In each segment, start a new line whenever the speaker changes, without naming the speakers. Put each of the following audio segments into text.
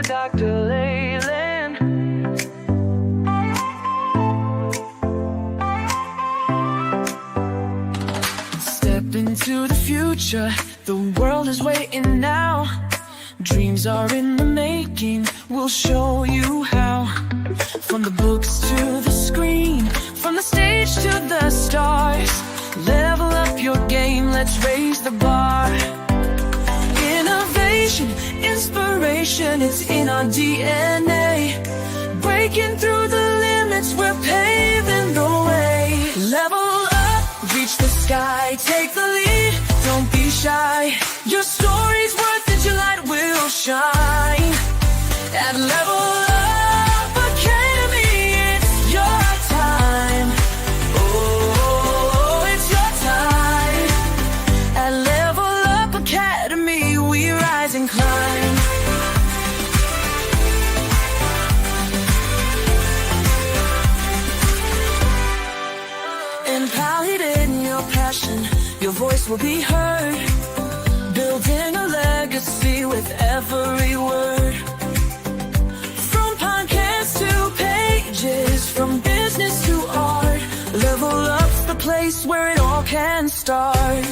Dr. Leyland. Step into the future, the world is waiting now. Dreams are in the making, we'll show you how. From the books to the screen, from the stage to the stars. Level up your game, let's raise the bar. Innovation, inspiration, it's in our DNA. Breaking through the limits, we're paving the way. Level up, reach the sky, take the lead, don't be shy. Your story's worth it, your light will shine. At Level Up Academy, it's your time. Oh, it's your time. At Level Up Academy, we rise and climb. Empowered in your passion, your voice will be heard. Building a legacy with every word. From podcasts to pages, from business to art. Level Up's the place where it all can start.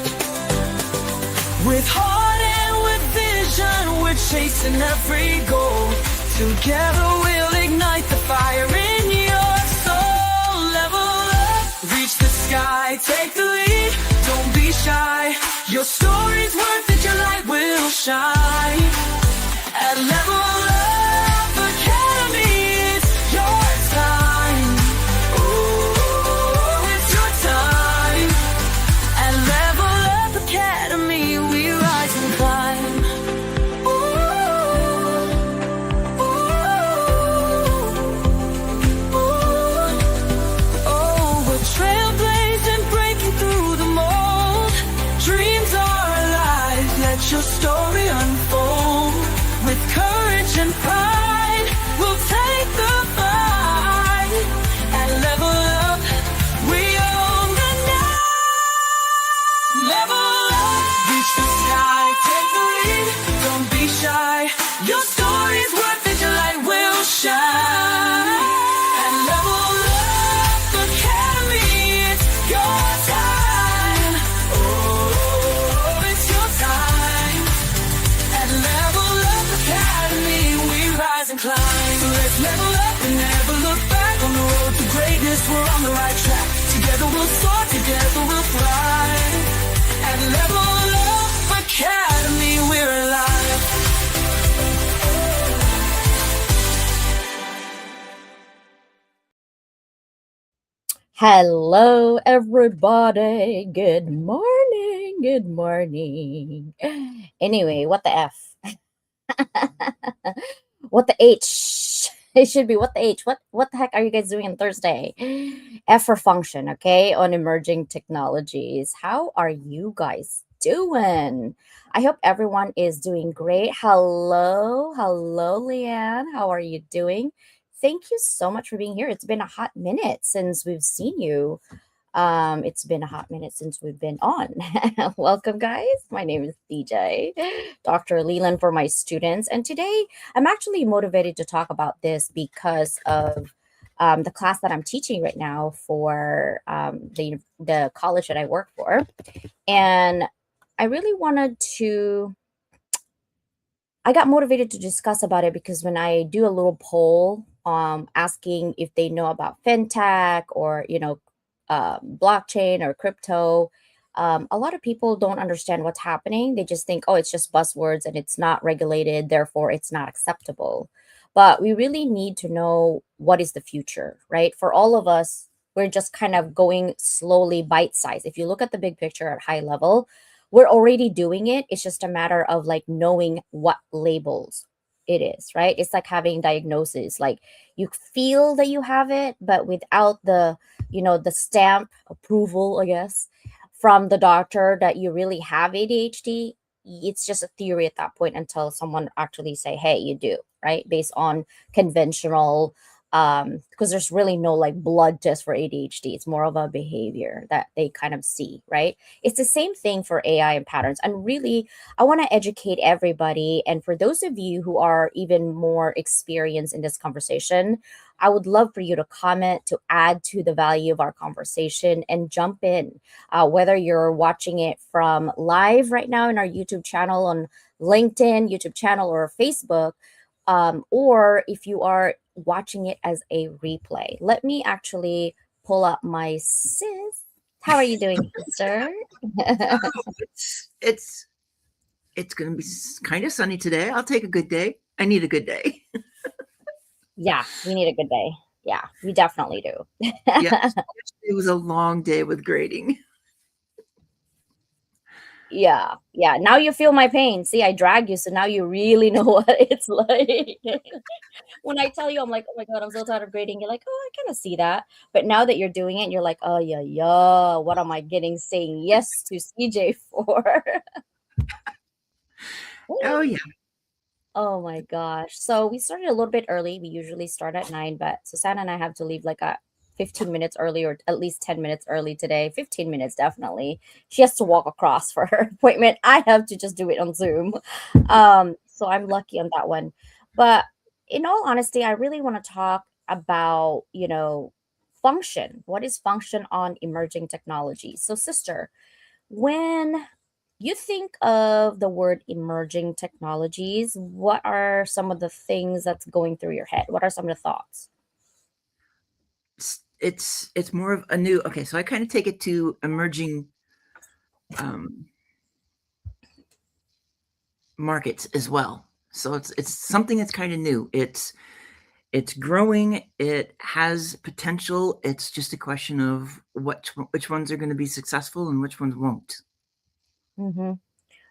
With heart and with vision, we're chasing every goal. Together we'll ignite the fire in your soul. Level up, reach the sky, take the lead, don't be shy. Your story's worth it, your light will shine. At Level Up Academy, it's your time. Oh, it's your time. At Level Up Academy, we rise and climb. We're trailblazing, breaking through the mold. Dreams are alive, let your story unfold. With courage and pride, we'll take the fight. At Level Up, we own the night. Level up, reach the sky, take the lead, don't be shy. Your story's worth it, your light will shine. At Level Up Academy, it's your time. Oh, it's your time. At Level Up Academy, we rise and climb. So let's level up and never look back. On the road to greatness, we're on the right track. Together we'll soar, together we'll thrive. At Level Up Academy, we're alive.
Hello, everybody. Good morning. Good morning. Anyway, what the F? What the H? It should be what the H. What the heck are you guys doing on Thursday? F for function, okay? On emerging technologies. How are you guys doing? I hope everyone is doing great. Hello, Leanne. How are you doing? Thank you so much for being here. It's been a hot minute since we've seen you. It's been a hot minute since we've been on. Welcome, guys. My name is DJ, Dr. Leland for my students. And today I'm actually motivated to talk about this because of the class that I'm teaching right now for the college that I work for. And I really I got motivated to discuss about it because when I do a little poll asking if they know about fintech or, blockchain or crypto, a lot of people don't understand what's happening. They just think, oh, it's just buzzwords and it's not regulated, therefore it's not acceptable. But we really need to know what is the future, right? For all of us, we're just kind of going slowly bite size. If you look at the big picture at high level, we're already doing it. It's just a matter of like knowing what labels it is, right? It's like having diagnosis. Like you feel that you have it, but without the stamp approval, I guess, from the doctor that you really have ADHD, it's just a theory at that point until someone actually say, hey, you do, right? Based on conventional because there's really no like blood test for ADHD. It's more of a behavior that they kind of see, right? It's the same thing for AI and patterns. And really, I want to educate everybody. And for those of you who are even more experienced in this conversation, I would love for you to comment to add to the value of our conversation and jump in. Whether you're watching it from live right now in our YouTube channel on LinkedIn, YouTube channel, or Facebook, or if you are watching it as a replay. Let me actually pull up my sis. How are you doing, sister?
Oh, it's going to be kind of sunny today. I'll take a good day. I need a good day.
Yeah, we need a good day. Yeah, we definitely do.
Yes, it was a long day with grading.
Yeah, yeah. Now you feel my pain. See, I drag you, so now you really know what it's like. When I tell you, I'm like, oh my God, I'm so tired of grading. You're like, oh, I kind of see that. But now that you're doing it, you're like, oh, yeah, yeah. What am I getting saying yes to CJ for?
Oh yeah.
Oh my gosh. So we started a little bit early. We usually start at 9, but Susanna and I have to leave like a 15 minutes early or at least 10 minutes early today. 15 minutes definitely. She has to walk across for her appointment. I have to just do it on Zoom. So I'm lucky on that one. But in all honesty, I really want to talk about, function. What is function on emerging technology? So sister, when you think of the word emerging technologies, what are some of the things that's going through your head? What are some of the thoughts?
It's more of a new. Okay, so I kind of take it to emerging um, markets as well. So it's something that's kind of new. It's growing. It has potential. It's just a question of which ones are going to be successful and which ones won't.
Hmm.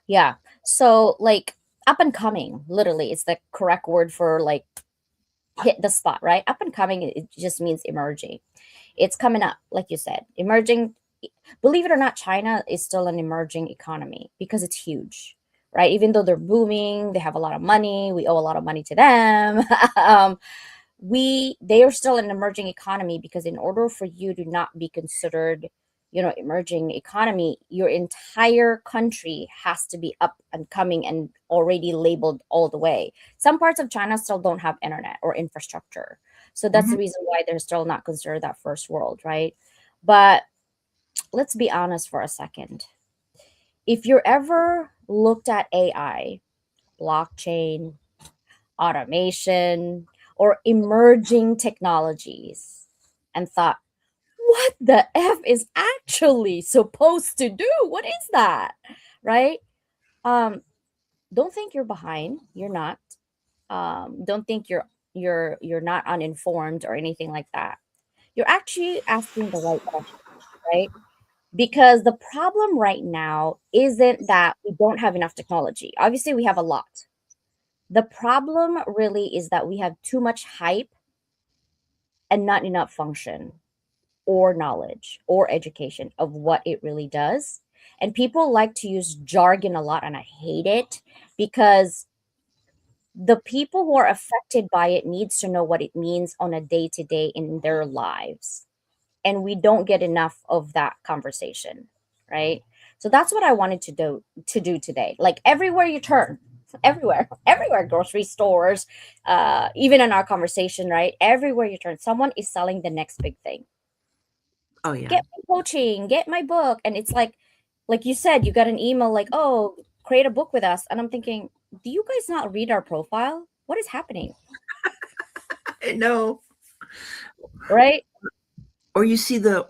Yeah. So, like, up and coming, literally, it's the correct word for like hit the spot, right? Up and coming, it just means emerging. It's coming up, like you said, emerging. Believe it or not, China is still an emerging economy because it's huge, right? Even though they're booming, they have a lot of money, we owe a lot of money to them. um, they are still an emerging economy because in order for you to not be considered emerging economy, your entire country has to be up and coming and already labeled all the way. Some parts of China still don't have internet or infrastructure, so that's
Hmm.
the reason why they're still not considered that first world, right? But let's be honest for a second. If you're ever looked at AI, blockchain, automation, or emerging technologies and thought, what the F is actually supposed to do? What is that? Right? Um, don't think you're behind. You're not. Don't think you're not uninformed or anything like that. You're actually asking the right question, right? Because the problem right now isn't that we don't have enough technology. Obviously, we have a lot. The problem really is that we have too much hype and not enough function or knowledge or education of what it really does. And people like to use jargon a lot, and I hate it because the people who are affected by it needs to know what it means on a day to day in their lives. And we don't get enough of that conversation, right? So that's what I wanted to do today. Like everywhere you turn, everywhere, grocery stores, even in our conversation, right? Everywhere you turn, someone is selling the next big thing.
Oh yeah.
Get my coaching, get my book. And it's like you said, you got an email like, oh, create a book with us. And I'm thinking, do you guys not read our profile? What is happening?
I know.
Right?
Or you see the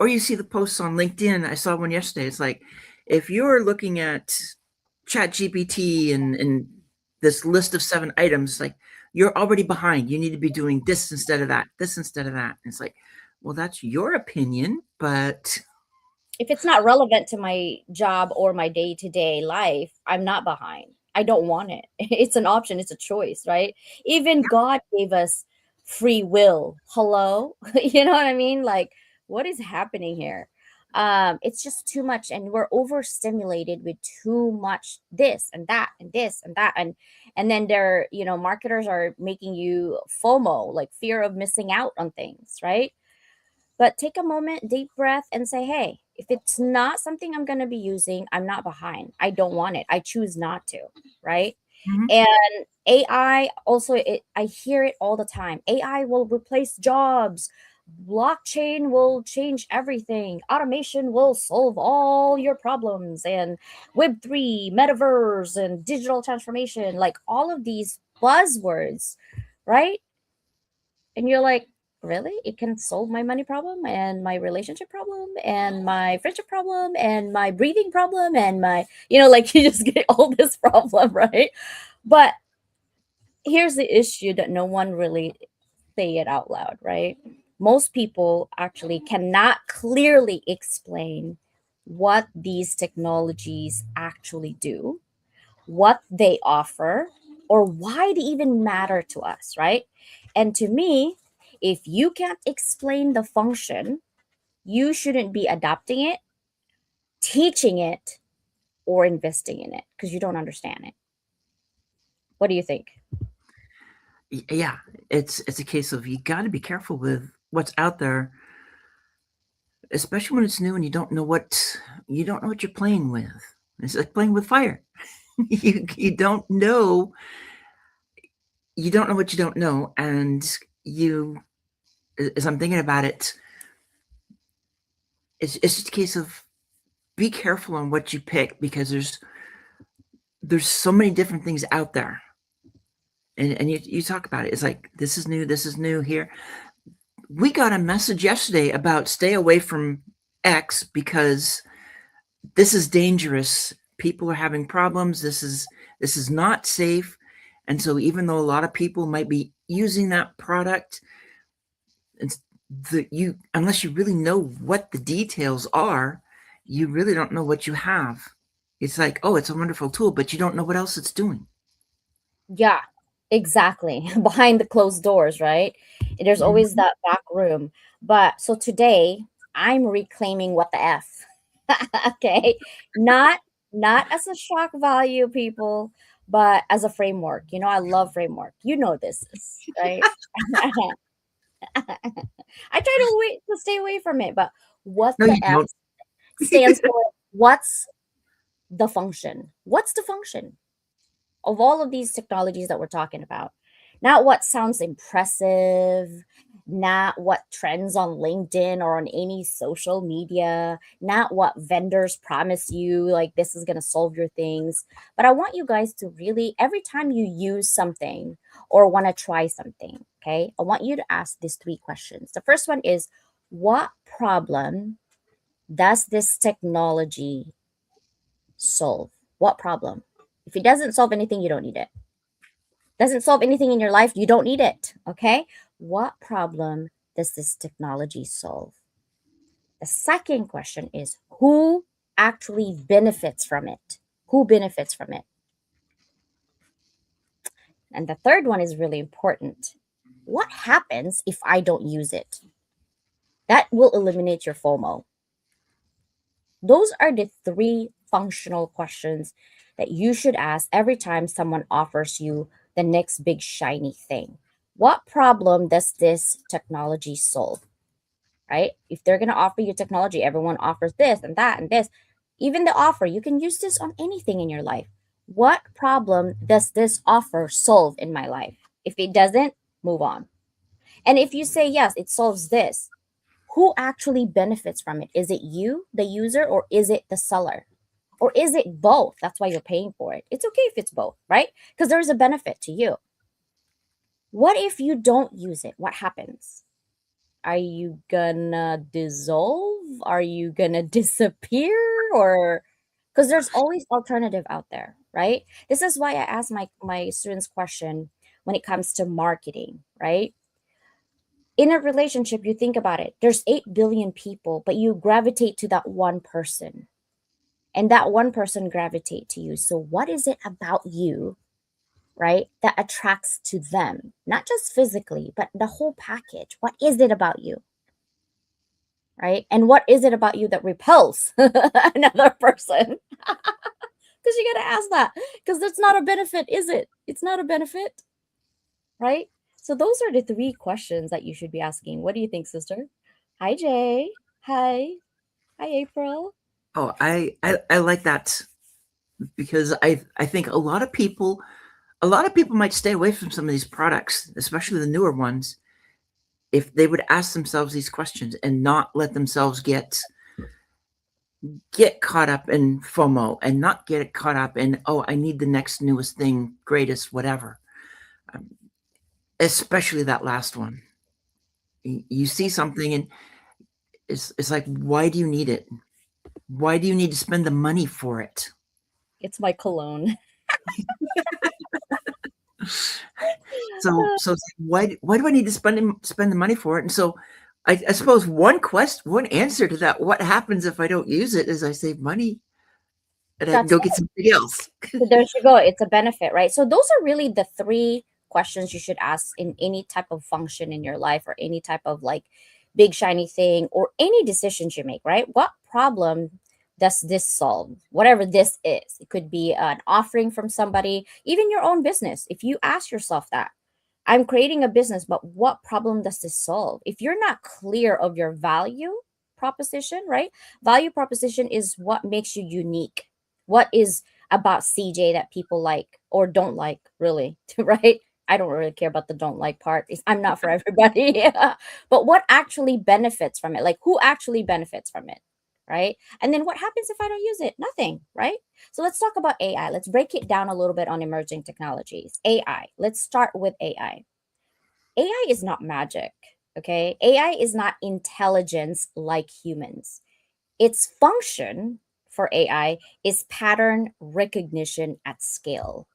posts on LinkedIn. I saw one yesterday. It's like if you're looking at Chat GPT and this list of 7 items, like you're already behind. You need to be doing this instead of that, this instead of that. And it's like, well, that's your opinion, but
If it's not relevant to my job or my day-to-day life, I'm not behind. I don't want it. It's an option, it's a choice, right? Even God gave us free will. Hello? You know what I mean? Like, what is happening here? It's just too much, and we're overstimulated with too much this and that and this and that. And then they're, marketers are making you FOMO, like fear of missing out on things, right? But take a moment, deep breath, and say, hey, if it's not something I'm going to be using, I'm not behind. I don't want it. I choose not to, right?
Mhm.
And AI also, I hear it all the time. AI will replace jobs. Blockchain will change everything. Automation will solve all your problems. And Web3, metaverse, and digital transformation, like all of these buzzwords, right? And you're like, really? It can solve my money problem and my relationship problem and my friendship problem and my breathing problem and my, like you just get all this problem, right? But here's the issue that no one really say it out loud, right? Most people actually cannot clearly explain what these technologies actually do, what they offer, or why they even matter to us, right? And to me, if you can't explain the function, you shouldn't be adopting it, teaching it, or investing in it because you don't understand it. What do you think?
Yeah, it's a case of you got to be careful with what's out there, especially when it's new and you don't know what you're playing with. It's like playing with fire. You don't know what you don't know, and you as I'm thinking about it, it's just a case of be careful on what you pick because there's so many different things out there. And you talk about it. It's like this is new here. We got a message yesterday about stay away from X because this is dangerous. People are having problems. This is not safe. And so even though a lot of people might be using that product, unless you really know what the details are, you really don't know what you have. It's like, oh, it's a wonderful tool, but you don't know what else it's doing.
Yeah, exactly. Behind the closed doors, right? There's always
Mhm.
that back room. But so today, I'm reclaiming what the F. Okay. Not as a shock value, people, but as a framework. I love framework. You know this, right? I try to stay away from it, but what
No,
the
you
F
don't.
stands for, what's the function? What's the function of all of these technologies that we're talking about? Not what sounds impressive, not what trends on LinkedIn or on any social media, not what vendors promise you, like this is going to solve your things. But I want you guys to really, every time you use something or want to try something, okay, I want you to ask these three questions. The first one is, what problem does this technology solve? What problem? If it doesn't solve anything, you don't need it. Doesn't solve anything in your life, you don't need it. Okay. What problem does this technology solve? The second question is, who actually benefits from it? Who benefits from it? And the third one is really important. What happens if I don't use it? That will eliminate your FOMO. Those are the three functional questions that you should ask every time someone offers you the next big shiny thing. What problem does this technology solve? Right? If they're going to offer you technology, everyone offers this and that and this. Even the offer, you can use this on anything in your life. What problem does this offer solve in my life? If it doesn't, move on. And if you say, yes, it solves this, who actually benefits from it? Is it you, the user, or is it the seller? Or is it both? That's why you're paying for it. It's okay if it's both, right? Because there's a benefit to you. What if you don't use it? What happens? Are you gonna dissolve? Are you gonna disappear? Or because there's always alternative out there, right? This is why I ask my students question when it comes to marketing, right? In a relationship, you think about it, there's 8 billion people, but you gravitate to that one person, and that one person gravitate to you. So what is it about you, right, that attracts to them? Not just physically, but the whole package. What is it about you, right? And what is it about you that repels another person? Because you got to ask that. Because that's not a benefit, is it? It's not a benefit, right? So those are the three questions that you should be asking. What do you think, sister? Hi, Jay. Hi. Hi, April.
Oh, I like that because I think a lot of people might stay away from some of these products, especially the newer ones, if they would ask themselves these questions and not let themselves get caught up in FOMO and not get caught up in, oh, I need the next newest thing, greatest, whatever. Um, Especially that last one. You see something and it's like, why do you need it? Why do you need to spend the money for it?
It's my cologne.
So it's like, why do I need to spend the money for it? And so I suppose one answer to that, what happens if I don't use it, is I save money and I can
That's
go get something else.
So there you go. It's a benefit, right? So those are really the three questions you should ask in any type of function in your life or any type of like big shiny thing or any decisions you make, right? What problem does this solve? Whatever this is. It could be an offering from somebody, even your own business. If you ask yourself that, I'm creating a business, but what problem does this solve? If you're not clear of your value proposition, right? Value proposition is what makes you unique. What is about CJ that people like or don't like, really, right? I don't really care about the don't like part. I'm not for everybody. But what actually benefits from it? Like who actually benefits from it? Right. And then what happens if I don't use it? Nothing. Right. So let's talk about AI. Let's break it down a little bit on emerging technologies. AI. Let's start with AI. AI is not magic. Okay. AI is not intelligence like humans. Its function for AI is pattern recognition at scale.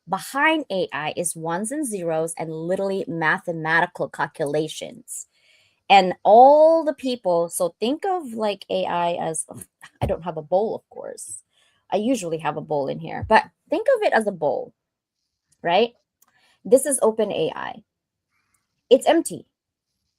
Behind AI is ones and zeros and literally mathematical calculations. And all the people, so think of like AI as I don't have a bowl, of course. I usually have a bowl in here, but think of it as a bowl, right? This is open AI. It's empty.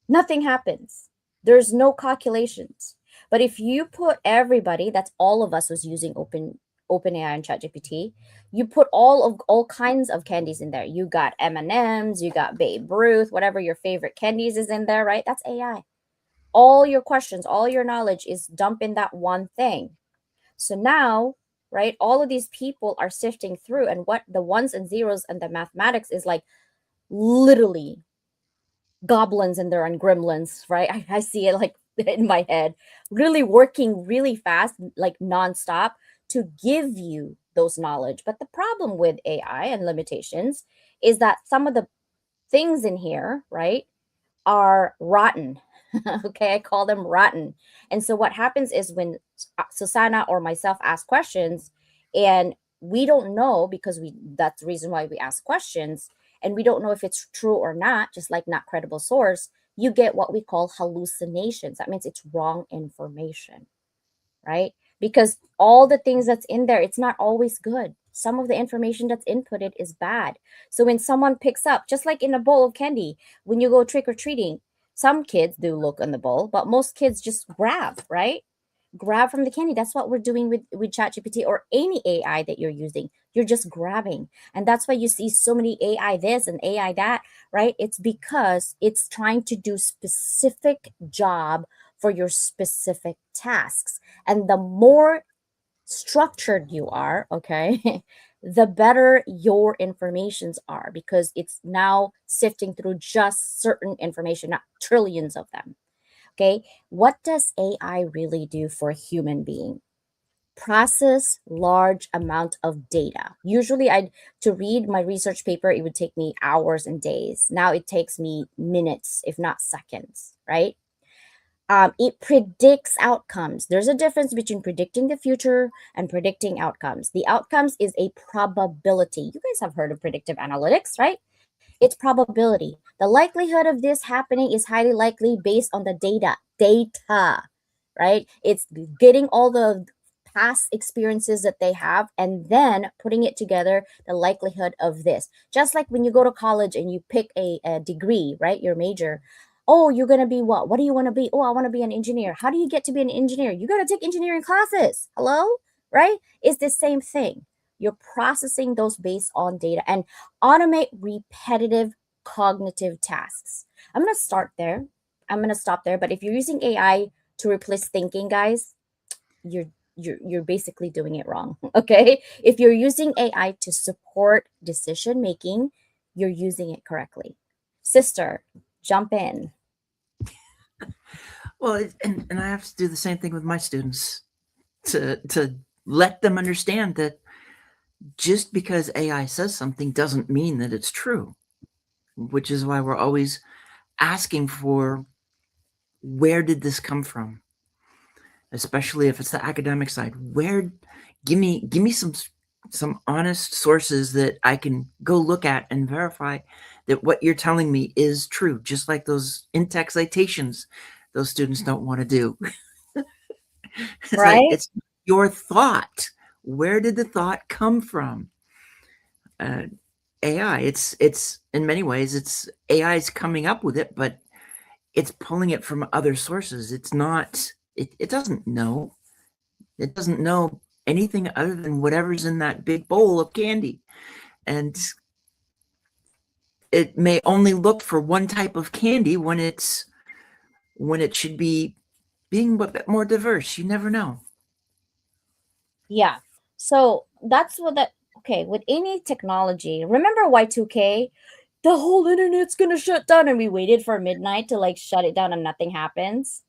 Nothing happens. There's no calculations. But if you put everybody, that's all of us who's using OpenAI and ChatGPT, you put all kinds of candies in there. You got M&Ms, you got Babe Ruth, whatever your favorite candies is in there, right? That's AI. All your questions, all your knowledge is dumped in that one thing. So now, right, all of these people are sifting through, and what the ones and zeros and the mathematics is like literally goblins in there and gremlins, right? I see it like in my head, really working really fast, like nonstop to give you those knowledge. But the problem with AI and limitations is that some of the things in here, right, are rotten. Okay, I call them rotten. And so what happens is when Susanna or myself ask questions and we don't know because we that's the reason why we ask questions and we don't know if it's true or not, just like not credible source, you get what we call hallucinations. That means it's wrong information, right? Because all the things that's in there, it's not always good. Some of the information that's inputted is bad. So when someone picks up, just like in a bowl of candy, when you go trick or treating, some kids do look on the bowl, but most kids just grab, right? Grab from the candy. That's what we're doing with ChatGPT or any AI that you're using. You're just grabbing. And that's why you see so many AI this and AI that, right? It's because it's trying to do specific job for your specific tasks. And the more structured you are, okay, the better your informations are because it's now sifting through just certain information, not trillions of them. Okay, what does AI really do for a human being? Process large amount of data. Usually I to read my research paper it would take me hours and days. Now it takes me minutes if not seconds, right? It predicts outcomes. There's a difference between predicting the future and predicting outcomes. The outcomes is a probability. You guys have heard of predictive analytics, right? It's probability. The likelihood of this happening is highly likely based on the data, right? It's getting all the past experiences that they have and then putting it together, the likelihood of this. Just like when you go to college and you pick a degree, right? Your major. Oh, you're going to be what? What do you want to be? Oh, I want to be an engineer. How do you get to be an engineer? You got to take engineering classes. Hello? Right? It's the same thing. You're processing those based on data and automate repetitive cognitive tasks. I'm going to start there. I'm going to stop there. But if you're using AI to replace thinking, guys, you're you're basically doing it wrong. Okay? If you're using AI to support decision making, you're using it correctly. Sister, jump in.
Well, and I have to do the same thing with my students to let them understand that just because AI says something doesn't mean that it's true, which is why we're always asking for where did this come from, especially if it's the academic side. Where, give me some honest sources that I can go look at and verify that what you're telling me is true. Just like those in-text citations, those students don't want to do. It's like
Right?
it's your thought. Where did the thought come from? Uh, AI. It's in many ways it's AI is coming up with it, but it's pulling it from other sources. It's not. It doesn't know. It doesn't know anything other than whatever's in that big bowl of candy, and it may only look for one type of candy when it should be being a bit more diverse. You never know.
Yeah. So that's what that okay, with any technology, remember Y2K? The whole internet's gonna shut down, and we waited for midnight to like shut it down and nothing happens.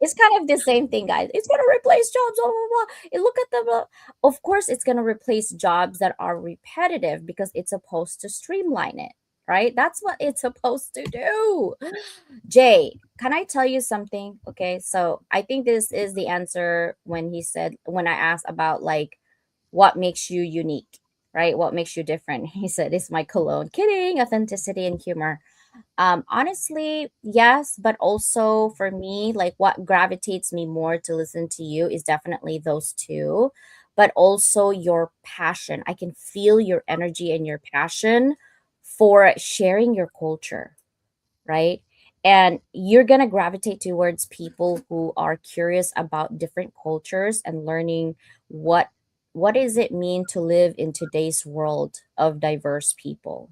It's kind of the same thing, guys. It's gonna replace jobs, blah blah blah. And look at the of course it's gonna replace jobs that are repetitive because it's supposed to streamline it, right? That's what it's supposed to do. Jay, can I tell you something? Okay, so I think this is the answer when I asked about like what makes you unique, right? What makes you different? He said, it's my cologne. Kidding, authenticity and humor. Honestly, yes, but also for me, like what gravitates me more to listen to you is definitely those two, but also your passion. I can feel your energy and your passion for sharing your culture, right? And you're going to gravitate towards people who are curious about different cultures and learning what what does it mean to live in today's world of diverse people,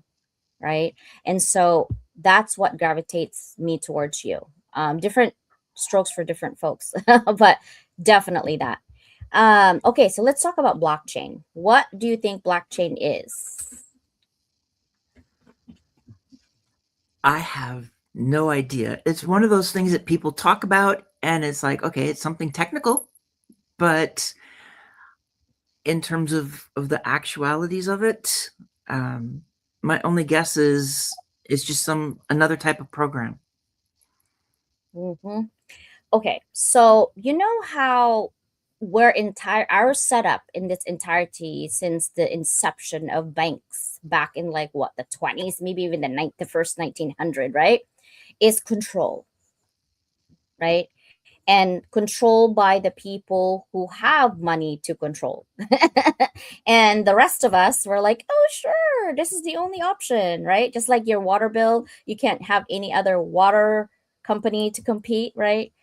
right? And so that's what gravitates me towards you. Different strokes for different folks, but definitely that. Okay, so let's talk about blockchain. What do you think blockchain is?
I have no idea. It's one of those things that people talk about, and it's like, okay, it's something technical, but in terms of the actualities of it, um, my only guess is it's just some another type of program.
hmm Okay, so you know how we're entire our setup in this entirety since the inception of banks back in like what the 20s, maybe even the first 1900, right? Is control, right? And control by the people who have money to control. And the rest of us were like, oh, sure, this is the only option, right? Just like your water bill, you can't have any other water company to compete, right?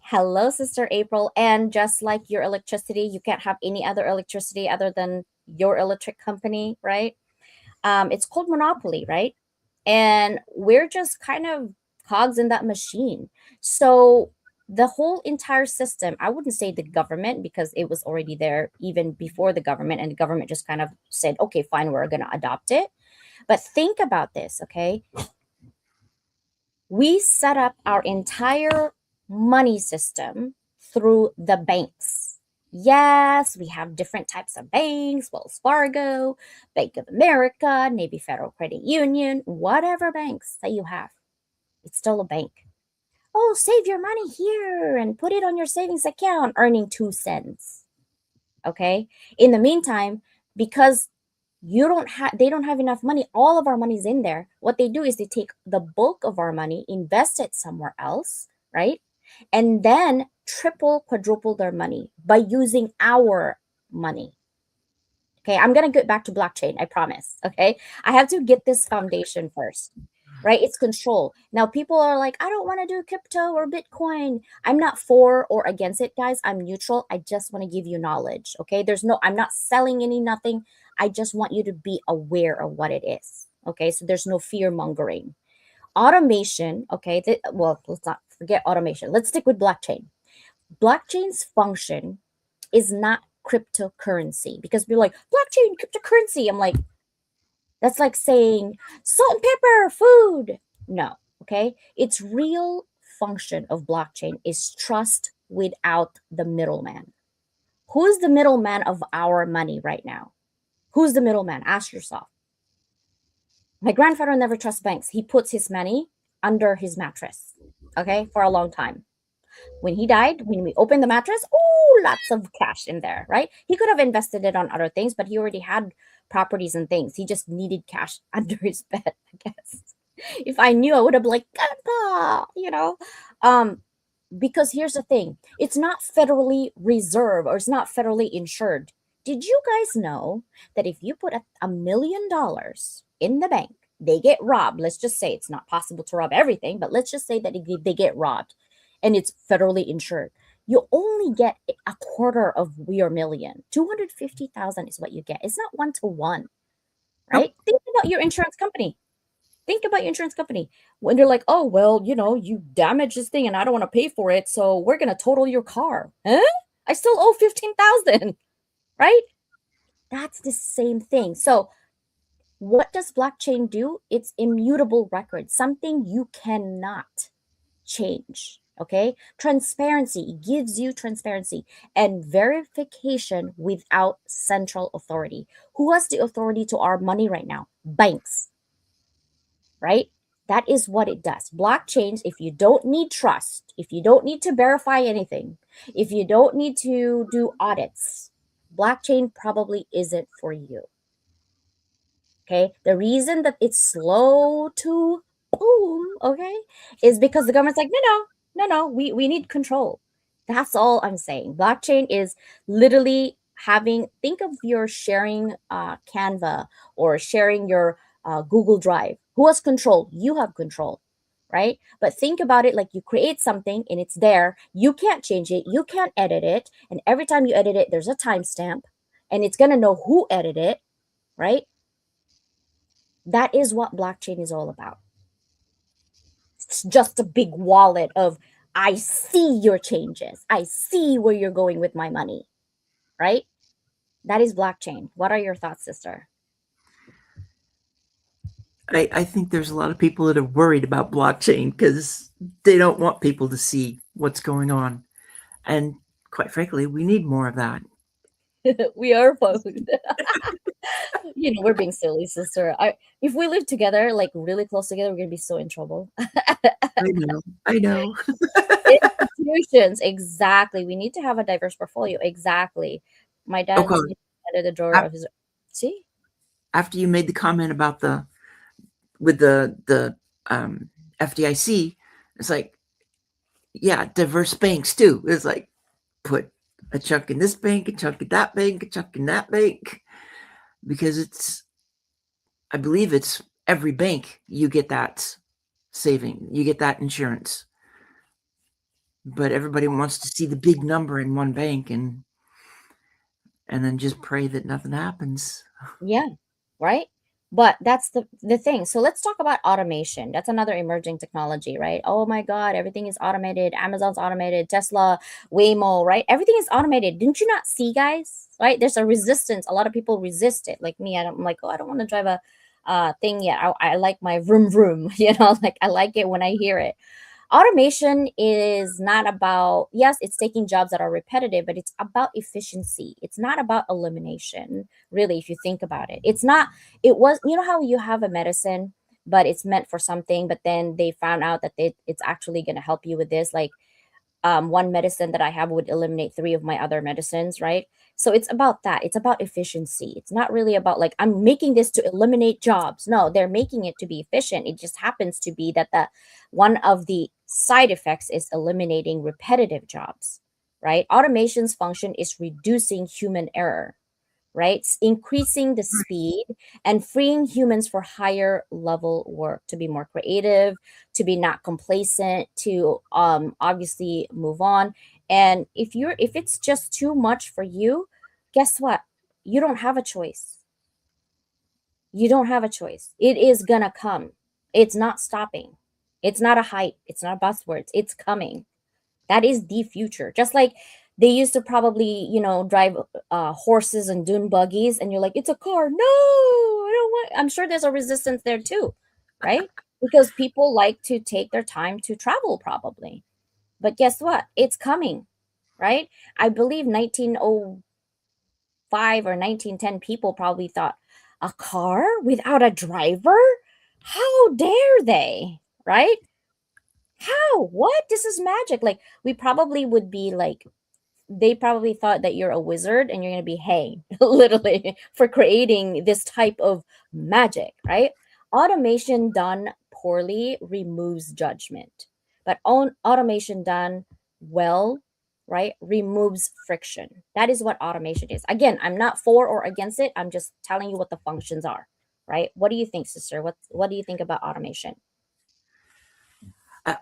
Hello, Sister April. And just like your electricity, you can't have any other electricity other than your electric company, right? It's called monopoly, right? And we're just kind of cogs in that machine. So the whole entire system, I wouldn't say the government because it was already there even before the government, and the government just kind of said, okay, fine, we're going to adopt it. But think about this, okay? We set up our entire money system through the banks. Yes, we have different types of banks, Wells Fargo, Bank of America, maybe Federal Credit Union, whatever banks that you have. It's still a bank. Oh, save your money here and put it on your savings account, earning 2 cents. Okay. In the meantime, because they don't have enough money, all of our money's in there. What they do is they take the bulk of our money, invest it somewhere else, right? And then triple, quadruple their money by using our money. Okay, I'm gonna get back to blockchain, I promise. Okay, I have to get this foundation first. right? It's control. Now people are like, I don't want to do crypto or Bitcoin. I'm not for or against it, guys. I'm neutral. I just want to give you knowledge. Okay. I'm not selling any nothing. I just want you to be aware of what it is. Okay. So there's no fear mongering. Automation. Okay. Well, let's not forget automation. Let's stick with blockchain. Blockchain's function is not cryptocurrency, because we're like, blockchain, cryptocurrency. I'm like, that's like saying salt and pepper, food. No, okay? Its real function of blockchain is trust without the middleman. Who's the middleman of our money right now? Who's the middleman? Ask yourself. My grandfather never trusts banks. He puts his money under his mattress, okay, for a long time. When he died, when we opened the mattress, oh, lots of cash in there, right? He could have invested it on other things, but he already had properties and things. He just needed cash under his bed, I guess. If I knew, I would have been like, Grandpa, because here's the thing, it's not federally reserved, or it's not federally insured. Did you guys know that if you put $1 million in the bank, they get robbed? Let's just say it's not possible to rob everything, but let's just say that they get robbed and it's federally insured. You only get a quarter of your million. 250,000 is what you get. It's not 1 to 1, right? Think about your insurance company. Think about your insurance company when they're like, oh, well, you damaged this thing and I don't want to pay for it, so we're going to total your car. Huh? I still owe 15,000, right? That's the same thing. So what does blockchain do? It's immutable record, something you cannot change. Okay. Transparency, it gives you transparency and verification without central authority. Who has the authority to our money right now? Banks, right? That is what it does. Blockchains, if you don't need trust, if you don't need to verify anything, if you don't need to do audits, blockchain probably isn't for you. Okay. The reason that it's slow to boom, okay, is because the government's like, no, we need control. That's all I'm saying. Blockchain is literally think of your sharing Canva or sharing your Google Drive. Who has control? You have control, right? But think about it like you create something and it's there. You can't change it. You can't edit it. And every time you edit it, there's a timestamp and it's going to know who edited it, right? That is what blockchain is all about. It's just a big wallet of, I see your changes. I see where you're going with my money, right? That is blockchain. What are your thoughts, sister?
I think there's a lot of people that are worried about blockchain because they don't want people to see what's going on. And quite frankly, we need more of that.
We are both. We're being silly, sister. If we live together, like really close together, we're gonna be so in trouble.
I know.
Institutions, exactly. We need to have a diverse portfolio. Exactly. My dad
Okay.
was at the drawer of his. See,
After you made the comment about the FDIC, it's like, yeah, diverse banks too. It's like, put a chunk in this bank, a chunk in that bank, a chunk in that bank, because I believe it's every bank you get that saving, you get that insurance. But everybody wants to see the big number in one bank and then just pray that nothing happens.
yeah, right. But that's the thing. So let's talk about automation. That's another emerging technology, right? Oh my God, everything is automated. Amazon's automated, Tesla, Waymo, right? Everything is automated. Didn't you not see, guys? Right? There's a resistance. A lot of people resist it. Like me, I'm like, oh, I don't want to drive a thing yet. I like my vroom vroom, like I like it when I hear it. Automation is not about, yes, it's taking jobs that are repetitive, but it's about efficiency. It's not about elimination, really, if you think about it. How you have a medicine, but it's meant for something, but then they found out that it's actually going to help you with this. Like one medicine that I have would eliminate 3 of my other medicines, right? So it's about that. It's about efficiency. It's not really about like, I'm making this to eliminate jobs. No, they're making it to be efficient. It just happens to be that one of the side effects is eliminating repetitive jobs, right? Automation's function is reducing human error, right? Increasing the speed and freeing humans for higher level work, to be more creative, to be not complacent, to obviously move on. And if it's just too much for you, guess what? You don't have a choice. You don't have a choice. It is gonna come. It's not stopping. It's not a hype. It's not buzzwords. It's coming. That is the future. Just like they used to probably, drive horses and dune buggies, and you're like, it's a car. No, I don't want. I'm sure there's a resistance there too, right? Because people like to take their time to travel, probably. But guess what? It's coming, right? I believe 1905 or 1910 people probably thought, a car without a driver? How dare they, right? How? What? This is magic. Like, we probably would be like, they probably thought that you're a wizard and you're going to be hanged, literally, for creating this type of magic, right? Automation done poorly removes judgment, but automation done well, right, removes friction. That is what automation is. Again, I'm not for or against it. I'm just telling you what the functions are, right? What do you think, sister? What do you think about automation?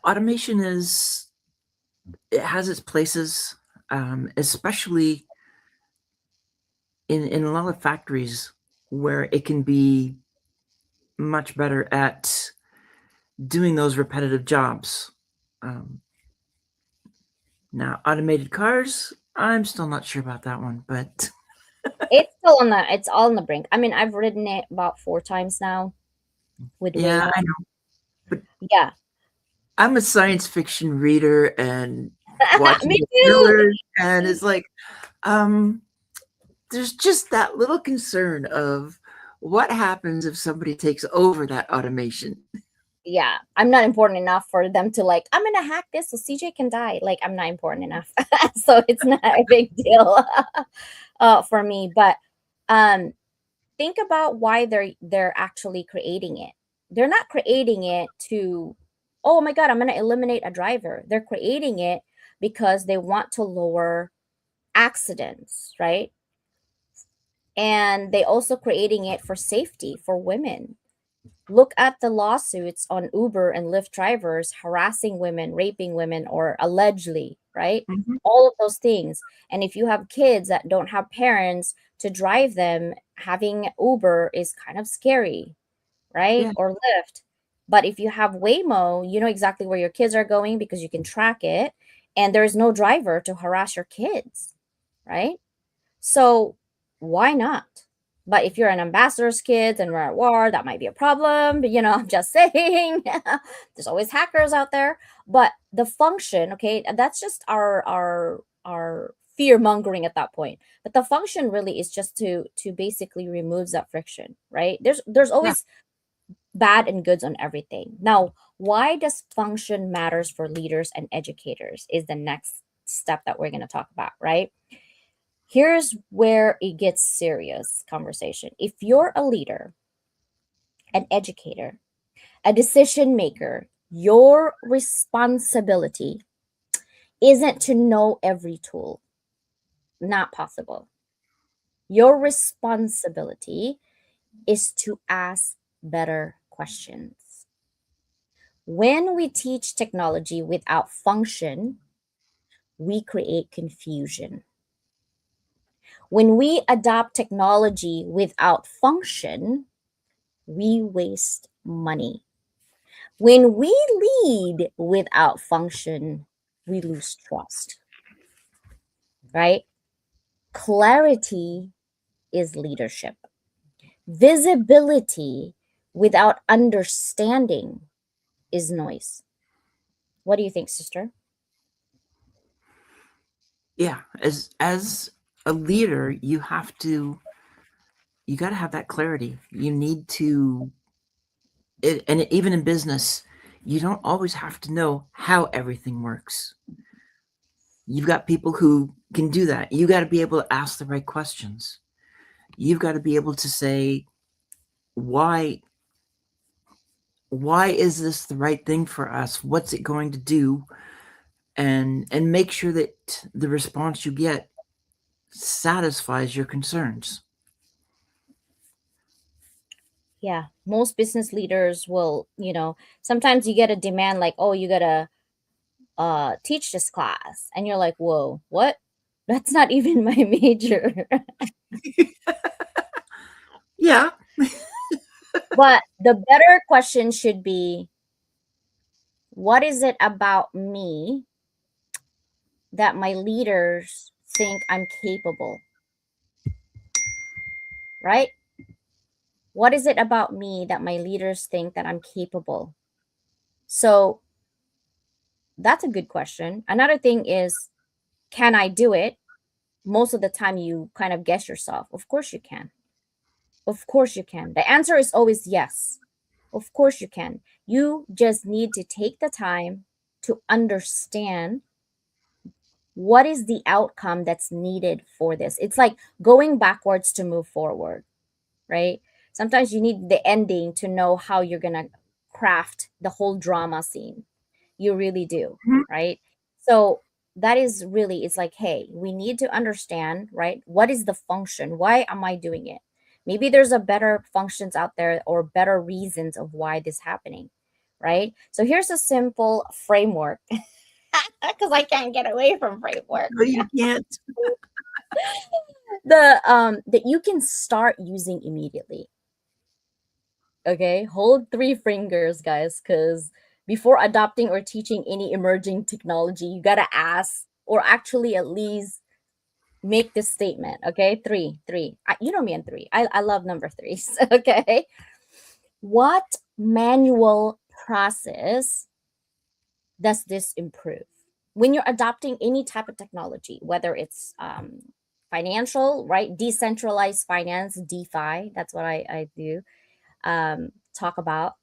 Automation it has its places, especially in a lot of factories where it can be much better at doing those repetitive jobs. Now, automated cars, I'm still not sure about that one, but
It's all on the brink. I mean, I've ridden it about 4 times now with
yeah,
Waymo.
I know. But
Yeah.
I'm a science fiction reader and watching
Me
the
too.
thrillers, and it's like, um, there's just that little concern of what happens if somebody takes over that automation.
Yeah, I'm not important enough for them to like, I'm gonna hack this so CJ can die. Like, I'm not important enough. So it's not a big deal for me. But um think about why they're actually creating it. They're not creating it to, oh my god, I'm gonna eliminate a driver. They're creating it because they want to lower accidents, right? And they also creating it for safety for women. Look at the lawsuits on Uber and Lyft drivers harassing women, raping women, or allegedly, right?
Mhm.
All of those things. And if you have kids that don't have parents to drive them, having Uber is kind of scary, right?
Yeah,
Or Lyft. But if you have Waymo, you know exactly where your kids are going because you can track it, and there's no driver to harass your kids, right? So why not? But if you're an ambassador's kids and we're at war, that might be a problem. But, I'm just saying, there's always hackers out there. But the function, okay, that's just our fear mongering at that point. But the function really is just to basically remove that friction, right? There's
yeah.
always bad and goods on everything. Now, why does function matters for leaders and educators is the next step that we're going to talk about, right? Here's where it gets serious conversation. If you're a leader, an educator, a decision maker, your responsibility isn't to know every tool. Not possible. Your responsibility is to ask better questions. When we teach technology without function, we create confusion. When we adopt technology without function, we waste money. When we lead without function, we lose trust, right? Clarity is leadership. Visibility without understanding is noise. What do you think, sister?
Yeah, as a leader, you got to have that clarity. You need to and even in business, you don't always have to know how everything works. You've got people who can do that. You got to be able to ask the right questions. You've got to be able to say why is this the right thing for us? What's it going to do? And make sure that the response you get satisfies your concerns.
Yeah, most business leaders will, sometimes you get a demand like, oh, you gotta teach this class, and you're like, whoa, what? That's not even my major.
Yeah.
But the better question should be, what is it about me that my leaders think I'm capable, right? What is it about me that my leaders think that I'm capable? So that's a good question. Another thing is, can I do it? Most of the time, you kind of guess yourself. Of course you can. Of course you can. The answer is always yes. Of course you can. You just need to take the time to understand what is the outcome that's needed for this. It's like going backwards to move forward, right? Sometimes you need the ending to know how you're going to craft the whole drama scene. You really do,
Mhm.
right? So that is really, it's like, hey, we need to understand, right? What is the function? Why am I doing it? Maybe there's a better functions out there or better reasons of why this happening, right? So here's a simple framework because I can't get away from framework.
No, you can't.
The that you can start using immediately. Okay, hold three fingers, guys, because before adopting or teaching any emerging technology, you gotta ask or actually at least make this statement. Okay, three. You know me and three. I love number threes. Okay, what manual process does this improve? When you're adopting any type of technology, whether it's financial, right? Decentralized finance, DeFi, that's what I do talk about.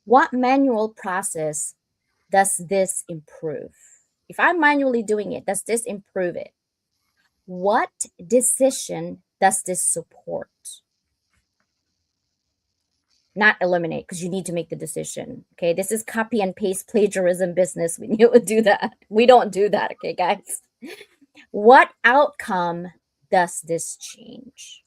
What manual process does this improve? If I'm manually doing it, does this improve it? What decision does this support? Not eliminate, because you need to make the decision. Okay, this is copy and paste plagiarism business. We need to do that. We don't do that. Okay, guys. What outcome does this change?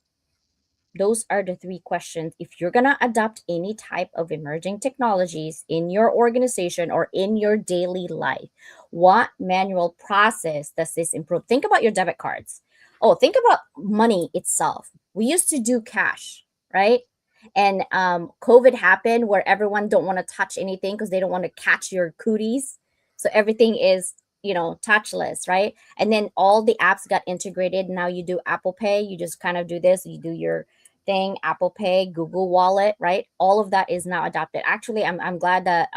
Those are the three questions. If you're going to adopt any type of emerging technologies in your organization or in your daily life, what manual process does this improve? Think about your debit cards. Oh, think about money itself. We used to do cash, right? And COVID happened where everyone don't want to touch anything because they don't want to catch your cooties. So everything is, touchless, right? And then all the apps got integrated. Now you do Apple Pay. You just kind of do this. You do your thing, Apple Pay, Google Wallet, right? All of that is now adopted. Actually, I'm glad that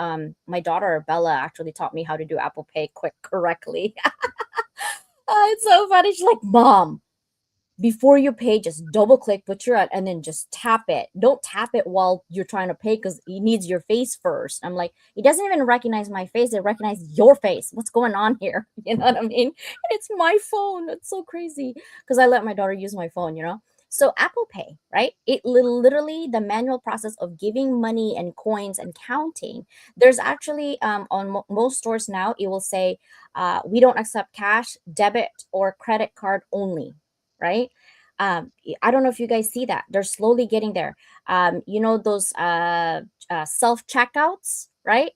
my daughter Bella actually taught me how to do Apple Pay correctly. It's so funny. She's like, Mom, before you pay, just double click, put your and then just tap it. Don't tap it while you're trying to pay because it needs your face first. I'm like, it doesn't even recognize my face, it recognizes your face. What's going on here? You know what I mean? And it's my phone. It's so crazy because I let my daughter use my phone. So Apple Pay, right? It literally the manual process of giving money and coins and counting. There's actually on most stores now, it will say we don't accept cash, debit, or credit card only, right? I don't know if you guys see that. They're slowly getting there. Those self checkouts, right?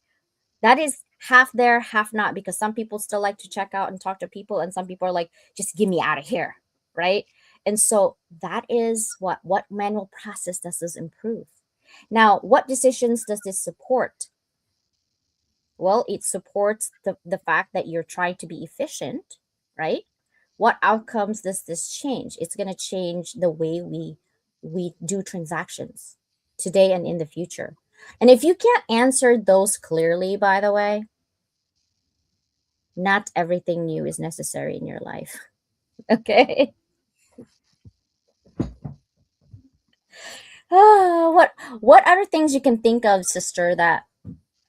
That is half there, half not, because some people still like to check out and talk to people, and some people are like, just get me out of here, right? And so that is what manual process does this improve. Now, what decisions does this support? Well, it supports the fact that you're trying to be efficient, right? What outcomes does this change? It's going to change the way we do transactions today and in the future. And if you can't answer those clearly, by the way, not everything new is necessary in your life. Okay. What other things you can think of, sister, that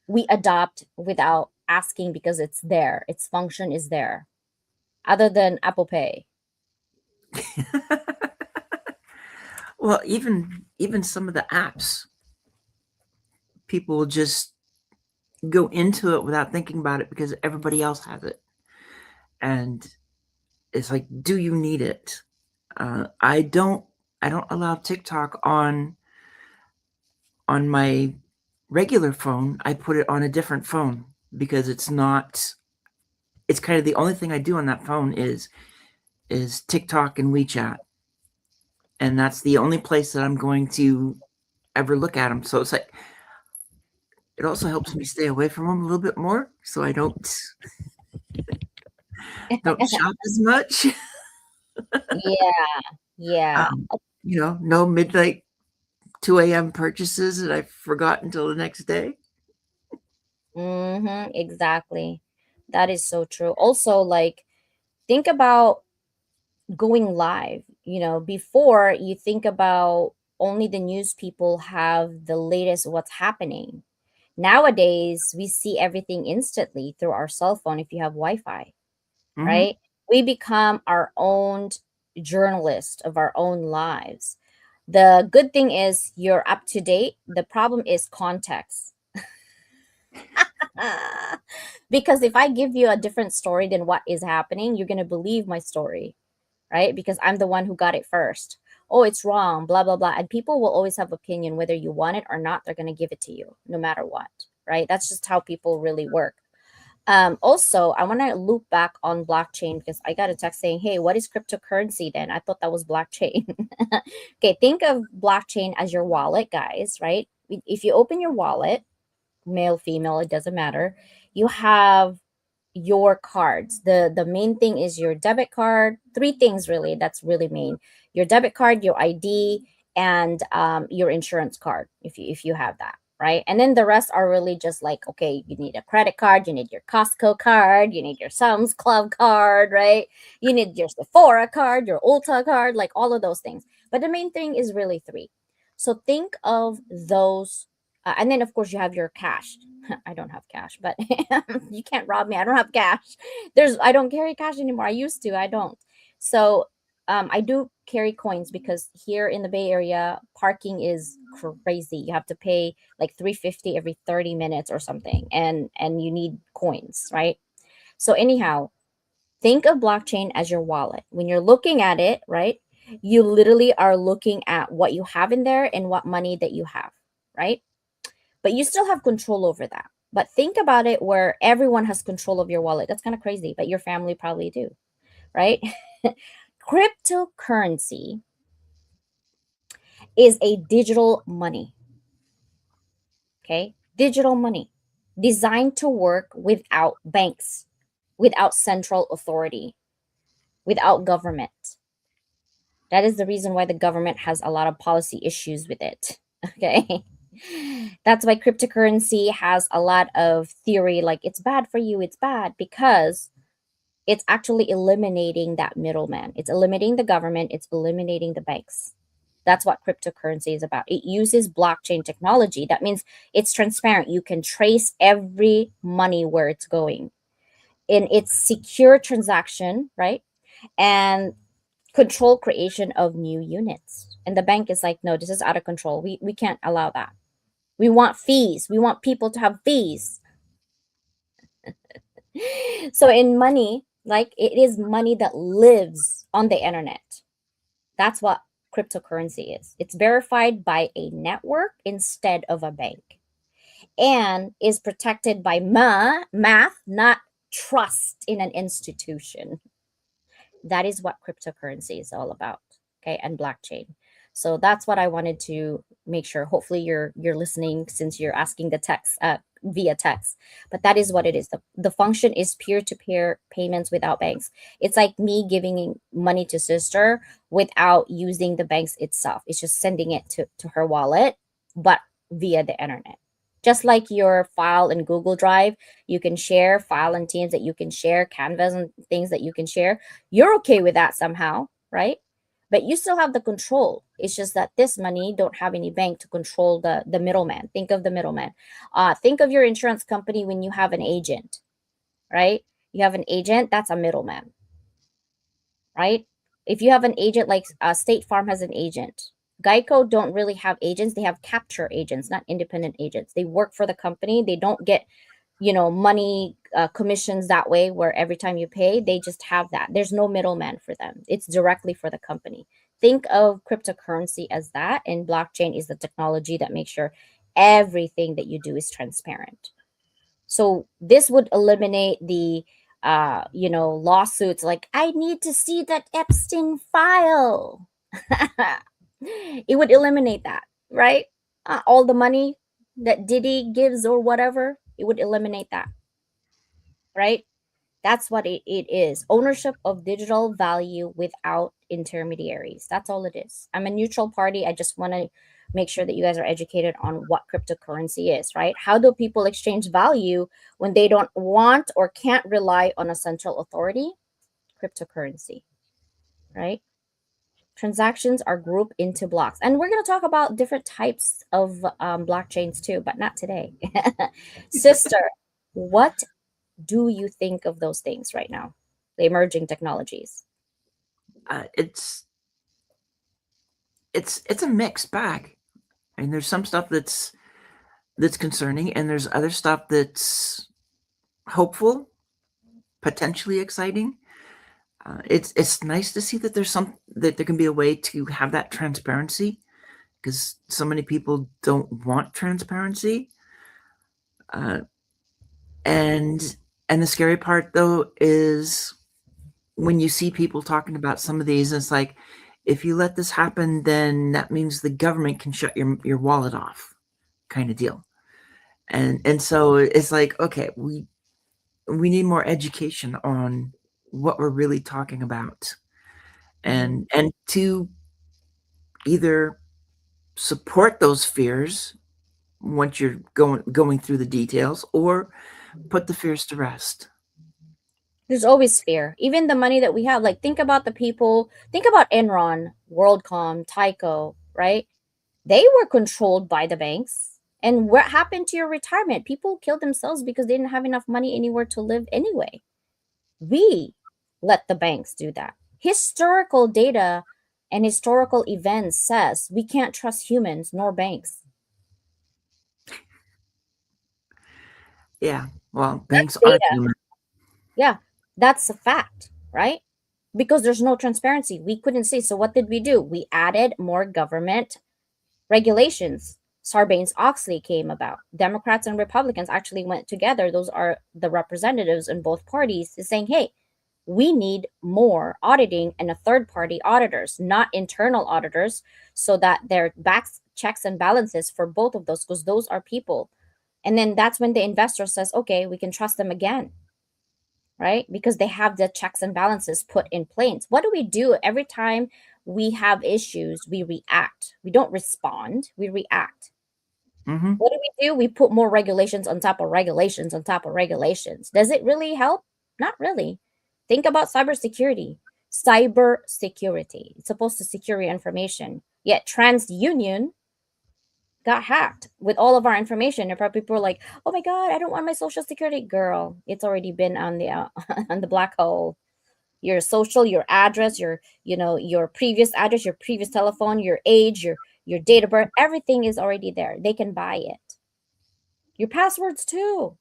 we adopt without asking because it's there, its function is there, other than Apple Pay?
Well, even some of the apps, people will just go into it without thinking about it because everybody else has it, and it's like, do you need it? I don't allow TikTok on on my regular phone, I put it on a different phone because it's not. It's kind of the only thing I do on that phone is TikTok and WeChat, and that's the only place that I'm going to ever look at them. So it's like it also helps me stay away from them a little bit more, so I don't shop as much.
Yeah, yeah.
um, no midnight 2 a.m. purchases that I forgot until the next day.
Exactly. That is so true. Also, like, think about going live. Before, you think about only the news people have the latest what's happening. Nowadays, we see everything instantly through our cell phone if you have Wi-Fi,
Hmm.
right? We become our own journalist of our own lives. The good thing is you're up to date. The problem is context. Because if I give you a different story than what is happening, you're going to believe my story, right? Because I'm the one who got it first. Oh, it's wrong, blah, blah, blah. And people will always have opinion, whether you want it or not, they're going to give it to you no matter what, right? That's just how people really work. Also, I want to loop back on blockchain because I got a text saying, hey, what is cryptocurrency then? I thought that was blockchain. Okay, think of blockchain as your wallet, guys, right? If you open your wallet, male, female, it doesn't matter, you have your cards. The main thing is your debit card. Three things really that's really main: your debit card, your ID, and your insurance card if you have that, right? And then the rest are really just like, okay, you need a credit card, you need your Costco card, you need your Sam's Club card, right? You need your Sephora card, your Ulta card, like all of those things. But the main thing is really three. So think of those, and then of course you have your cash. I don't have cash, but you can't rob me. I don't have cash. I don't carry cash anymore. I used to, I don't. So I do carry coins because here in the Bay Area, parking is crazy. You have to pay like 350 every 30 minutes or something, and you need coins, right? So anyhow, think of blockchain as your wallet. When you're looking at it, right? You literally are looking at what you have in there and what money that you have, right? But you still have control over that. But think about it where everyone has control of your wallet. That's kind of crazy, but your family probably do, right? Cryptocurrency is a digital money, okay? Digital money designed to work without banks, without central authority, without government. That is the reason why the government has a lot of policy issues with it. Okay. That's why cryptocurrency has a lot of theory like it's bad for you, it's bad because it's actually eliminating that middleman. It's eliminating the government, it's eliminating the banks. That's what cryptocurrency is about. It uses blockchain technology. That means it's transparent. You can trace every money where it's going. In its secure transaction, right? And control creation of new units. And the bank is like, no, this is out of control. We can't allow that. We want fees. We want people to have fees. So in money, like it is money that lives on the internet. That's what cryptocurrency is. It's verified by a network instead of a bank and is protected by math, not trust in an institution. That is what cryptocurrency is all about. Okay, and blockchain. So that's what I wanted to make sure. Hopefully you're listening since you're asking the text via text. But that is what it is. The function is peer-to-peer payments without banks. It's like me giving money to sister without using the banks itself. It's just sending it to her wallet, but via the internet. Just like your file in Google Drive, you can share file and teams that you can share, canvas and things that you can share. You're okay with that somehow, right? But you still have the control. It's just that this money don't have any bank to control the middleman. Think of the middleman. Think of your insurance company when you have an agent, right? You have an agent, that's a middleman, right? If you have an agent like State Farm has an agent, Geico don't really have agents. They have capture agents, not independent agents. They work for the company. They don't get money commissions that way where every time you pay they just have that. There's no middleman for them. It's directly for the company. Think of cryptocurrency as that, and blockchain is the technology that makes sure everything that you do is transparent. So this would eliminate the lawsuits like, I need to see that Epstein file. It would eliminate that, right? All the money that Diddy gives or whatever, it would eliminate that, right? That's what it is. Ownership of digital value without intermediaries. That's all it is. I'm a neutral party. I just want to make sure that you guys are educated on what cryptocurrency is, right? How do people exchange value when they don't want or can't rely on a central authority? Cryptocurrency, right? Transactions are grouped into blocks. And we're going to talk about different types of blockchains too, but not today. Sister, what do you think of those things right now? The emerging technologies.
It's it's a mixed bag. I mean, there's some stuff that's concerning, and there's other stuff that's hopeful, potentially exciting. It's nice to see that there can be a way to have that transparency, because so many people don't want transparency. Uh, and and the scary part though is when you see people talking about some of these, it's like, if you let this happen, then that means the government can shut your wallet off, kind of deal. And so it's like, okay, we need more education on what we're really talking about, and to either support those fears once you're going through the details, or put the fears to rest.
There's always fear. Even the money that we have, like think about the people, think about Enron, WorldCom, Tyco, right? They were controlled by the banks. And what happened to your retirement? People killed themselves because they didn't have enough money anywhere to live anyway. We let the banks do that. Historical data and historical events says we can't trust humans nor banks.
Yeah, well,
That's
banks aren't
data.
human.
Yeah, that's a fact, right? Because there's no transparency. We couldn't see. So what did we do? We added more government regulations. Sarbanes-Oxley came about. Democrats and Republicans actually went together. Those are the representatives in both parties is saying, hey, we need more auditing and a third party auditors, not internal auditors, so that there backs checks and balances for both of those, because those are people. And then that's when the investor says, okay, we can trust them again, right? Because they have the checks and balances put in place. What do we do every time we have issues? We react. We don't respond, we react.
Mm-hmm.
What do? We put more regulations on top of regulations on top of regulations. Does it really help? Not really. Think about cybersecurity. Cybersecurity. It's supposed to secure your information. Yet TransUnion got hacked with all of our information. And probably people are like, "Oh my god, I don't want my social security." Girl, it's already been on the on the black hole. Your social, your address, your previous address, your previous telephone, your age, your date of birth, everything is already there. They can buy it. Your passwords too.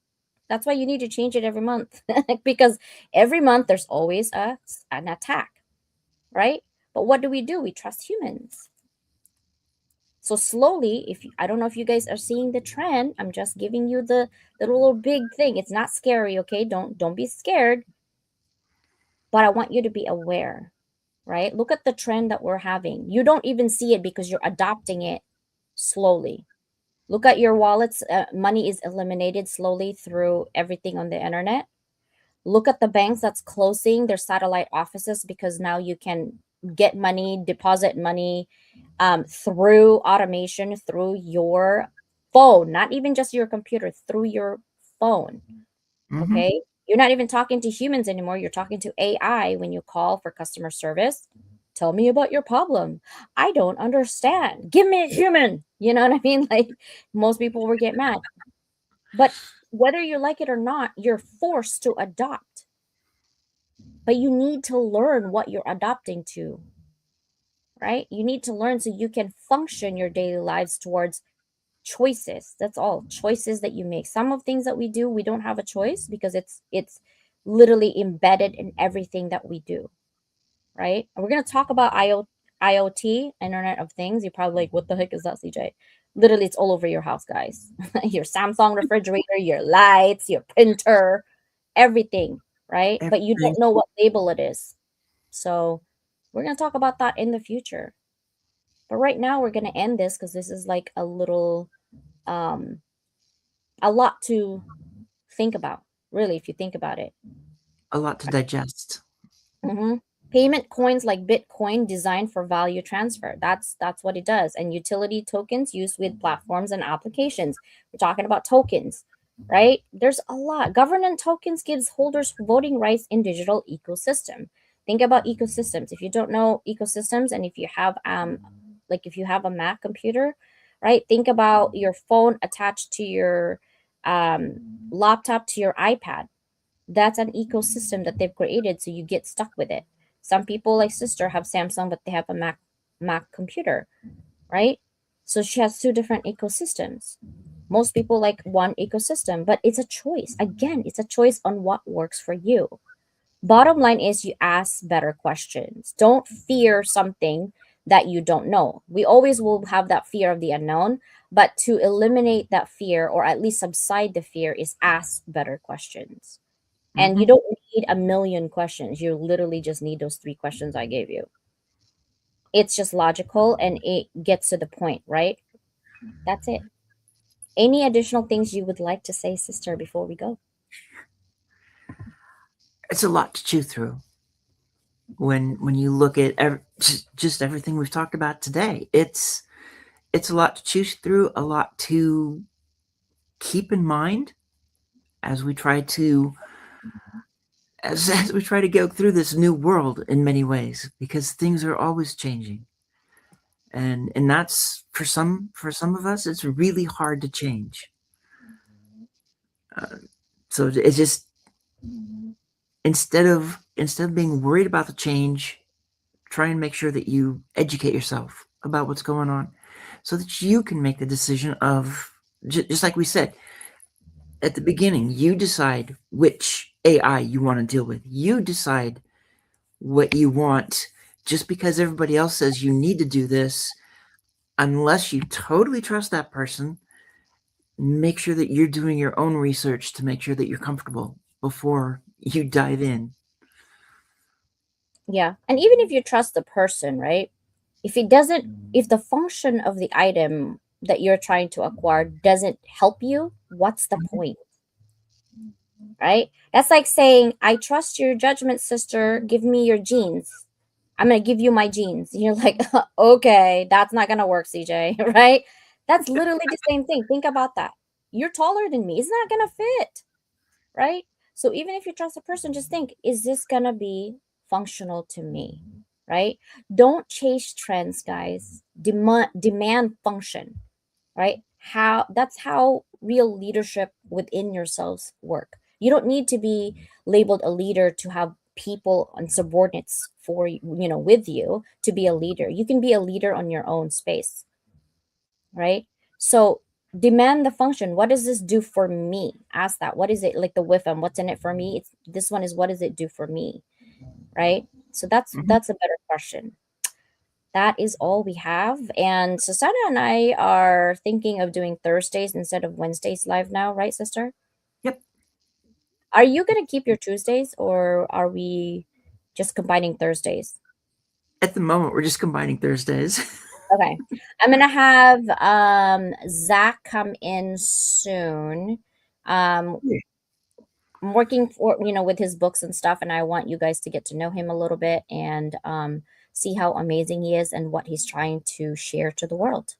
That's why you need to change it every month because every month there's always an attack, right? But what do? We trust humans. So slowly, I don't know if you guys are seeing the trend, I'm just giving you the little big thing. It's not scary, okay? Don't be scared, but I want you to be aware, right? Look at the trend that we're having. You don't even see it because you're adopting it slowly. Look at your wallets. Money is eliminated slowly through everything on the internet. Look at the banks that's closing their satellite offices because now you can get money, deposit money through automation, through your phone, not even just your computer, through your phone.
Mm-hmm.
Okay. You're not even talking to humans anymore. You're talking to AI when you call for customer service. Tell me about your problem. I don't understand. Give me a human. You know what I mean? Like most people will get mad. But whether you like it or not, you're forced to adopt. But you need to learn what you're adopting to, right? You need to learn so you can function your daily lives towards choices. That's all. Choices that you make. Some of things that we do, we don't have a choice because it's literally embedded in everything that we do, right? And we're going to talk about IoT, Internet of Things. You're probably like, what the heck is that, CJ? Literally, it's all over your house, guys. Your Samsung refrigerator, your lights, your printer, everything, right? But you
Everything.
don't know what label it is. So we're going to talk about that in the future. But right now, we're going to end this because this is like um, a lot to think about, really, if you think about it.
A lot to digest.
hmm Payment coins like Bitcoin designed for value transfer. That's what it does. And utility tokens used with platforms and applications. We're talking about tokens, right? There's a lot. Governance tokens gives holders voting rights in digital ecosystem. Think about ecosystems. If you don't know ecosystems, and if you have like if you have a Mac computer, right? Think about your phone attached to your laptop to your iPad. That's an ecosystem that they've created, so you get stuck with it. Some people like sister have Samsung, but they have a Mac computer, right? So she has two different ecosystems. Most people like one ecosystem, but it's a choice. Again, it's a choice on what works for you. Bottom line is you ask better questions. Don't fear something that you don't know. We always will have that fear of the unknown, but to eliminate that fear or at least subside the fear is ask better questions. And you
Hmm.
don't need a million questions. You literally just need those three questions I gave you. It's just logical and it gets to the point, right? That's it. Any additional things you would like to say, sister, before we go?
It's a lot to chew through when you look at just everything we've talked about today. It's a lot to chew through, a lot to keep in mind as we try to as we try to go through this new world in many ways, because things are always changing, and that's for some of us it's really hard to change. uh, so it's just, instead of being worried about the change, try and make sure that you educate yourself about what's going on so that you can make the decision of, just like we said at the beginning, you decide which AI you want to deal with. You decide what you want. Just because everybody else says you need to do this, unless you totally trust that person, make sure that you're doing your own research to make sure that you're comfortable before you dive in.
Yeah. And even if you trust the person, right? If the function of the item that you're trying to acquire doesn't help you, what's the
Mhm.
point? Right? That's like saying, I trust your judgment, sister. Give me your jeans. I'm going to give you my jeans. You're like, okay, that's not going to work, CJ. Right? That's literally the same thing. Think about that. You're taller than me. It's not going to fit. Right? So even if you trust a person, just think, is this going to be functional to me? Right? Don't chase trends, guys. Demand function, right? How real leadership within yourselves work. You don't need to be labeled a leader to have people and subordinates for with you to be a leader. You can be a leader on your own space, right? So demand the function. What does this do for me? Ask that. What is it, like the WIFM? What's in it for me? It's this one is, what does it do for me, right? So that's
Mhm.
that's a better question. That is all we have. And Susanna and I are thinking of doing Thursdays instead of Wednesdays live now, right, sister?
Yep.
Are you going to keep your Tuesdays or are we just combining Thursdays?
At the moment, we're just combining Thursdays.
Okay. I'm going to have Zach come in soon. Um,
Yeah.
I'm working for, with his books and stuff, and I want you guys to get to know him a little bit and see how amazing he is and what he's trying to share to the world.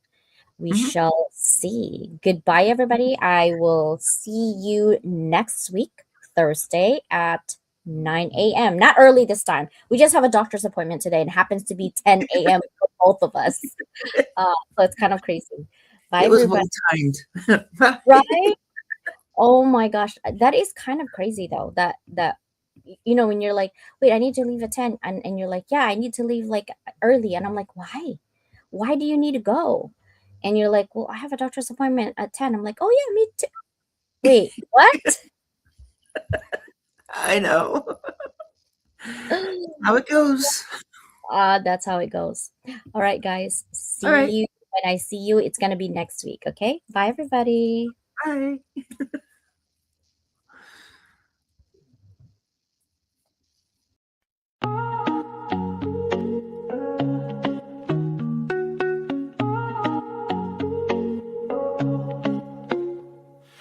We
Mhm.
shall see. Goodbye, everybody. I will see you next week, Thursday at 9 a.m. Not early this time. We just have a doctor's appointment today and it happens to be 10 a.m. for both of us. So it's kind of crazy. Bye,
It was
everybody.
well timed. Bye.
Right? Oh my gosh. That is kind of crazy though. When you're like, wait, I need to leave at 10. And you're like, yeah, I need to leave like early. And I'm like, why? Why do you need to go? And you're like, well, I have a doctor's appointment at 10. I'm like, oh yeah, me too. Wait, what?
I know how it goes.
That's how it goes. All right, guys.
All right.
See you when I see you, it's going to be next week. Okay. Bye, everybody.
Bye.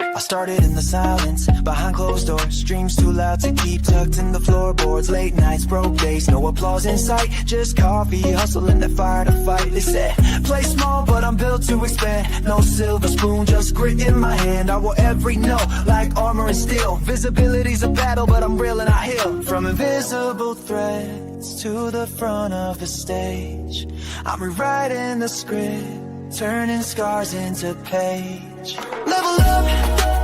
I started in the silence, behind closed doors. Dreams too loud to keep tucked in the floorboards. Late nights, broke days, no applause in sight. Just coffee, hustling that fire to fight. They said, play small, but I'm built to expand. No silver spoon, just grit in my hand. I will every note, like armor and steel. Visibility's a battle, but I'm real and I heal. From invisible threads to the front of the stage, I'm rewriting the script, turning scars into page. Level up,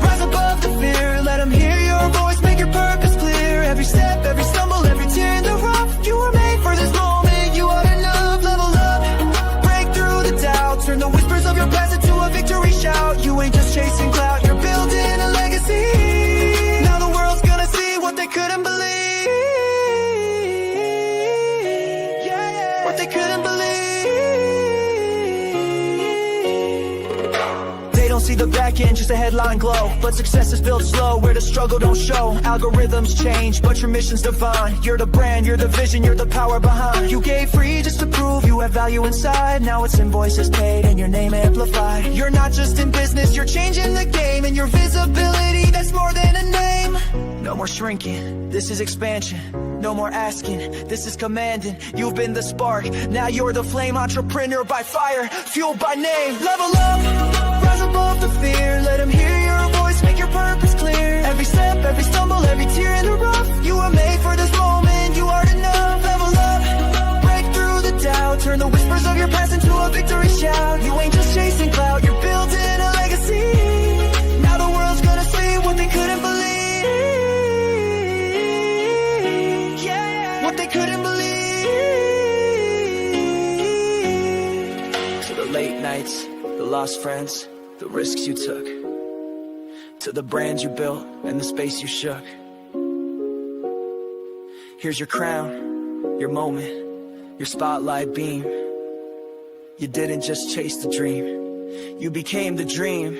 rise above the fear. Let them hear your voice, make your purpose clear. Every step, every stumble, every tear in the rough. You were made for this moment, you are enough. Level up, break through the doubt. Turn the whispers of your past into a victory shout. You ain't just chasing clout, you're building a legacy. Now the world's gonna see what they couldn't believe. Yeah, what they couldn't believe. See the back end, just a headline glow. But success is built slow, where the struggle don't show. Algorithms change, but your mission's divine. You're the brand, you're the vision, you're the power behind. You gave free just to prove you have value inside. Now it's invoices paid and your name amplified. You're not just in business, you're changing the game. And your visibility, that's more than a name. No more shrinking, this is expansion. No more asking, this is commanding. You've been the spark, now you're the flame. Entrepreneur by fire, fueled by name. Level up, rise above the fear. Let them hear your voice, make your purpose clear. Every step, every stumble, every tear in the rough. You were made for this moment, you are enough. Level up, break through the doubt. Turn the whispers of your past into a victory shout. You ain't just chasing clout, you're building a legacy. Now the world's gonna see what they couldn't believe. What they couldn't believe. To the late nights, the lost friends, the risks you took, to the brand you built and the space you shook. Here's your crown, your moment, your spotlight beam. You didn't just chase the dream, you became the dream.